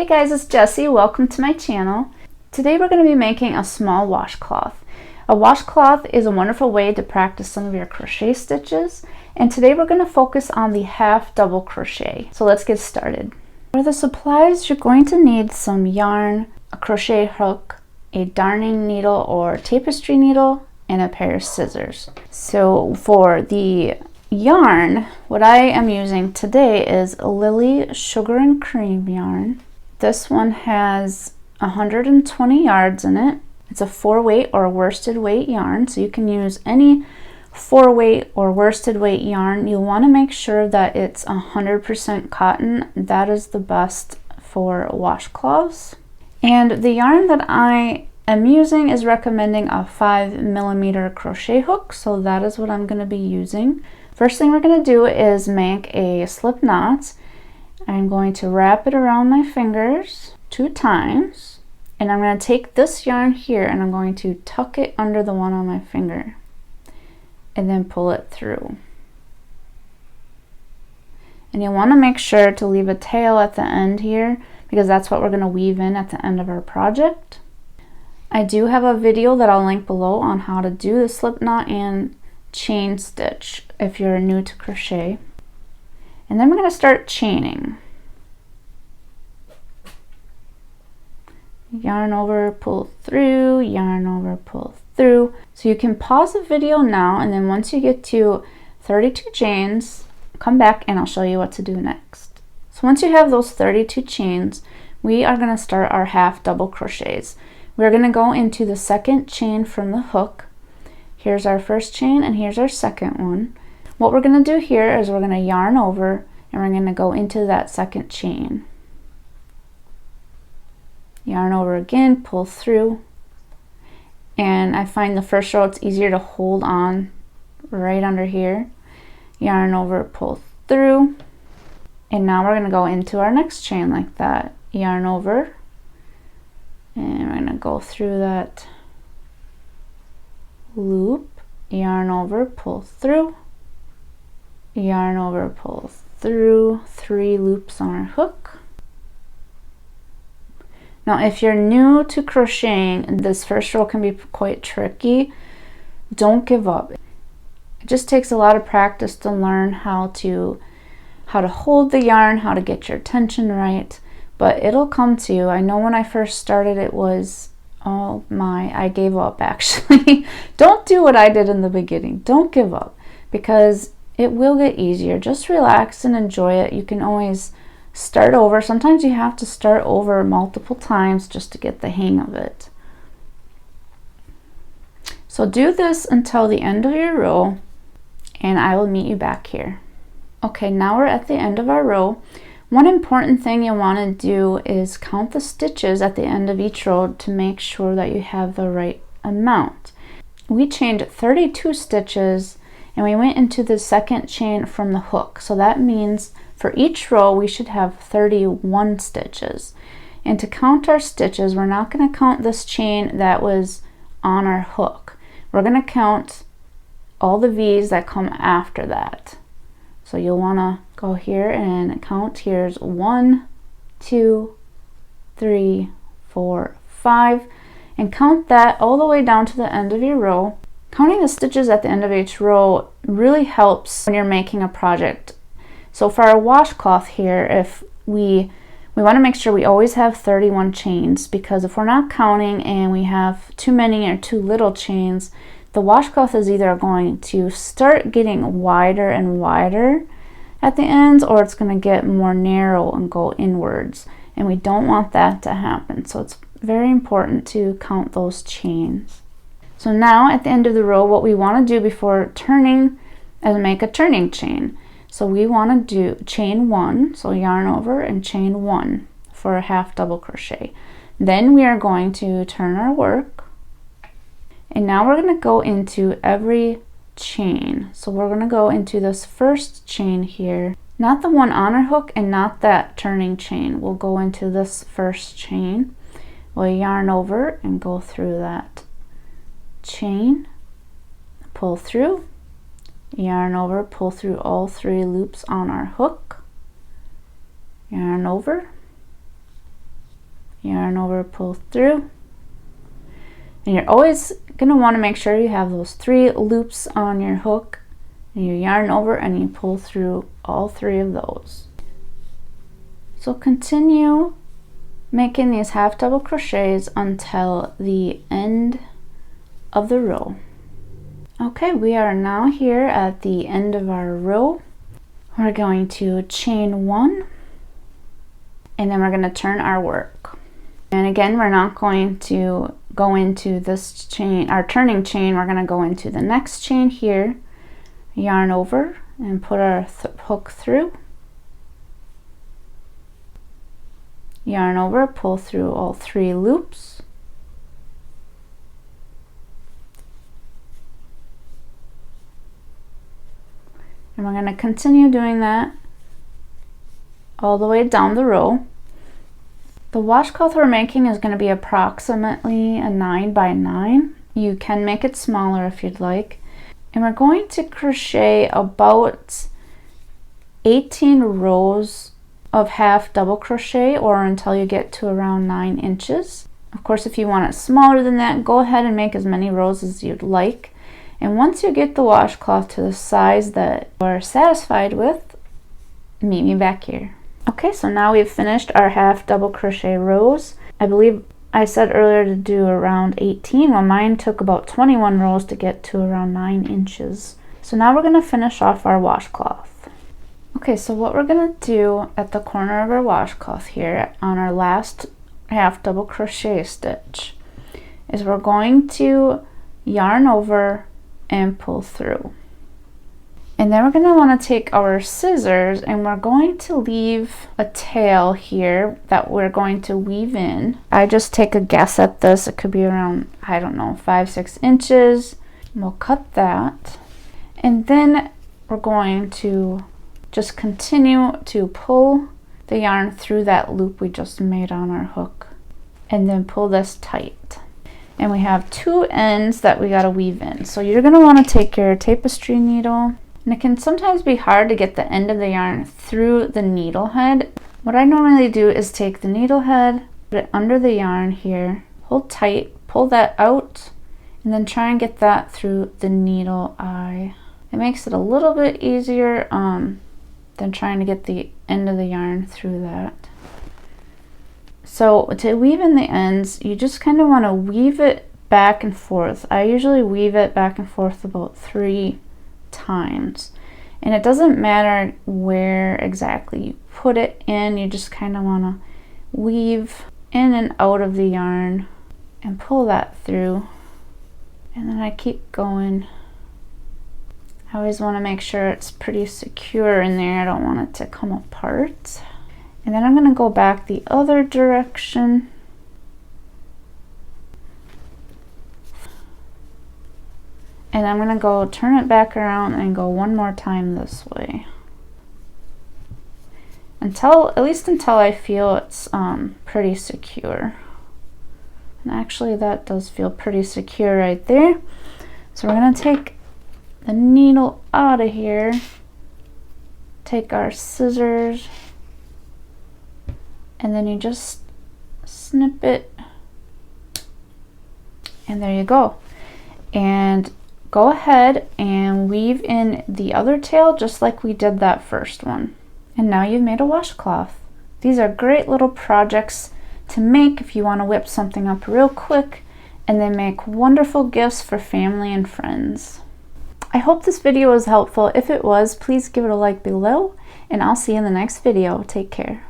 Hey guys, it's Jessie. Welcome to my channel. Today we're going to be making a small washcloth. A washcloth is a wonderful way to practice some of your crochet stitches, and today we're going to focus on the half double crochet. So let's get started. For the supplies, you're going to need some yarn, a crochet hook, a darning needle or tapestry needle, and a pair of scissors. So for the yarn, what I am using today is Lily Sugar and Cream yarn. This one has 120 yards in it. It's a 4-weight or worsted weight yarn, so you can use any 4-weight or worsted weight yarn. You want to make sure that it's 100% cotton. That is the best for washcloths. And the yarn that I am using is recommending a 5mm crochet hook, so that is what I'm going to be using. First thing we're going to do is make a slip knot. I'm going to wrap it around my fingers 2 times, and I'm going to take this yarn here and I'm going to tuck it under the one on my finger and then pull it through. And you want to make sure to leave a tail at the end here, because that's what we're going to weave in at the end of our project. I do have a video that I'll link below on how to do the slip knot and chain stitch if you're new to crochet. And then we're going to start chaining. Yarn over, pull through, yarn over, pull through. So you can pause the video now, and then once you get to 32 chains, come back and I'll show you what to do next. So once you have those 32 chains, we are going to start our half double crochets. We're going to go into the second chain from the hook. Here's our first chain and here's our second one. What we're going to do here is we're going to yarn over and we're going to go into that second chain. Yarn over again, pull through, and I find the first row it's easier to hold on right under here. Yarn over, pull through, and now we're going to go into our next chain like that. Yarn over, and we're going to go through that loop, yarn over, pull through, yarn over, pull through, 3 loops on our hook. Now if you're new to crocheting, this first row can be quite tricky. Don't give up. It just takes a lot of practice to learn how to hold the yarn, how to get your tension right, but it'll come to you. I know when I first started it was, oh my, I gave up actually. Don't do what I did in the beginning. Don't give up, because it will get easier. Just relax and enjoy it. You can always start over. Sometimes you have to start over multiple times just to get the hang of it. So do this until the end of your row, and I will meet you back here. Okay, now we're at the end of our row. One important thing you want to do is count the stitches at the end of each row to make sure that you have the right amount. We chained 32 stitches and we went into the second chain from the hook. So that means for each row we should have 31 stitches. And to count our stitches, we're not going to count this chain that was on our hook. We're going to count all the V's that come after that. So you'll want to go here and count. Here's 1, 2, 3, 4, 5, and count that all the way down to the end of your row. Counting the stitches at the end of each row really helps when you're making a project. So for our washcloth here, if we want to make sure we always have 31 chains, because if we're not counting and we have too many or too little chains, the washcloth is either going to start getting wider and wider at the ends, or it's going to get more narrow and go inwards, and we don't want that to happen. So it's very important to count those chains. So now at the end of the row, what we want to do before turning is make a turning chain. So we want to do chain 1, so yarn over and chain 1 for a half double crochet. Then we are going to turn our work, and now we're going to go into every chain. So we're going to go into this first chain here, not the one on our hook and not that turning chain. We'll go into this first chain. We'll yarn over and go through that chain, pull through, yarn over, pull through all 3 loops on our hook, yarn over, yarn over, pull through. And you're always going to want to make sure you have those 3 loops on your hook, and you yarn over and you pull through all 3 of those. So continue making these half double crochets until the end of the row. Okay, we are now here at the end of our row. We're going to chain 1, and then we're going to turn our work. And again, we're not going to go into this chain, our turning chain. We're going to go into the next chain here, yarn over and put our hook through, yarn over, pull through all 3 loops, and we're going to continue doing that all the way down the row. The washcloth we're making is going to be approximately a 9 by 9. You can make it smaller if you'd like. And we're going to crochet about 18 rows of half double crochet, or until you get to around 9 inches. Of course, if you want it smaller than that, go ahead and make as many rows as you'd like. And once you get the washcloth to the size that you're satisfied with, meet me back here. Okay, so now we've finished our half double crochet rows. I believe I said earlier to do around 18. Well, mine took about 21 rows to get to around 9 inches. So now we're going to finish off our washcloth. Okay, so what we're going to do at the corner of our washcloth here on our last half double crochet stitch is we're going to yarn over and pull through. And then we're going to want to take our scissors and we're going to leave a tail here that we're going to weave in. I just take a guess at this. It could be around, I don't know, 5-6 inches. We'll cut that. And then we're going to just continue to pull the yarn through that loop we just made on our hook. And then pull this tight. And we have 2 ends that we got to weave in. So you're going to want to take your tapestry needle. And it can sometimes be hard to get the end of the yarn through the needle head. What I normally do is take the needle head, put it under the yarn here, hold tight, pull that out, and then try and get that through the needle eye. It makes it a little bit easier than trying to get the end of the yarn through that. So to weave in the ends, you just kind of want to weave it back and forth. I usually weave it back and forth about 3 times, and it doesn't matter where exactly you put it in. You just kind of want to weave in and out of the yarn and pull that through, and then I keep going. I always want to make sure it's pretty secure in there. I don't want it to come apart. And then I'm going to go back the other direction. And I'm going to go turn it back around and go one more time this way. At least until I feel it's pretty secure. And actually that does feel pretty secure right there. So we're going to take the needle out of here. Take our scissors. And then you just snip it. And there you go. And go ahead and weave in the other tail just like we did that first one. And now you've made a washcloth. These are great little projects to make if you want to whip something up real quick, and they make wonderful gifts for family and friends. I hope this video was helpful. If it was, please give it a like below, and I'll see you in the next video. Take care.